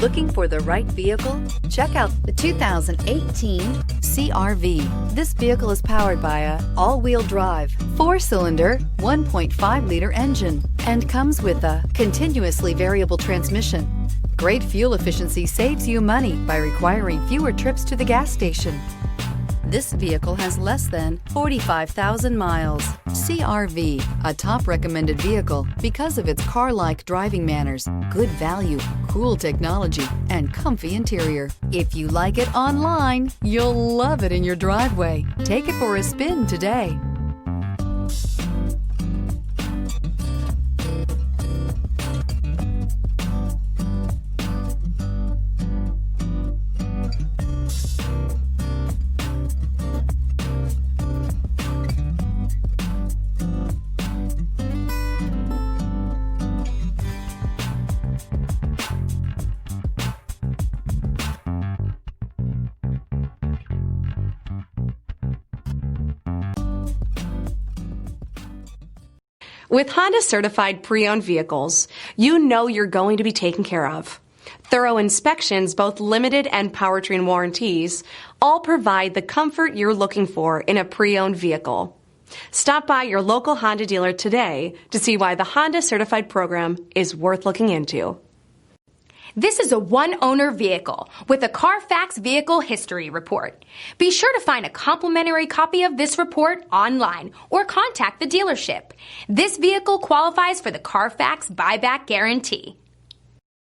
Looking for the right vehicle? Check out the 2018 CR-V. This vehicle is powered by a all-wheel drive, 4-cylinder, 1.5-liter engine, and comes with a continuously variable transmission. Great fuel efficiency saves you money by requiring fewer trips to the gas station. This vehicle has less than 45,000 miles. CR-V, a top recommended vehicle because of its car-like driving manners, good value, cool technology, and comfy interior. If you like it online, you'll love it in your driveway. Take it for a spin today. With Honda certified pre-owned vehicles, you know you're going to be taken care of. Thorough inspections, both limited and powertrain warranties, all provide the comfort you're looking for in a pre-owned vehicle. Stop by your local Honda dealer today to see why the Honda certified program is worth looking into. This is a one-owner vehicle with a Carfax Vehicle History Report. Be sure to find a complimentary copy of this report online or contact the dealership. This vehicle qualifies for the Carfax Buyback Guarantee.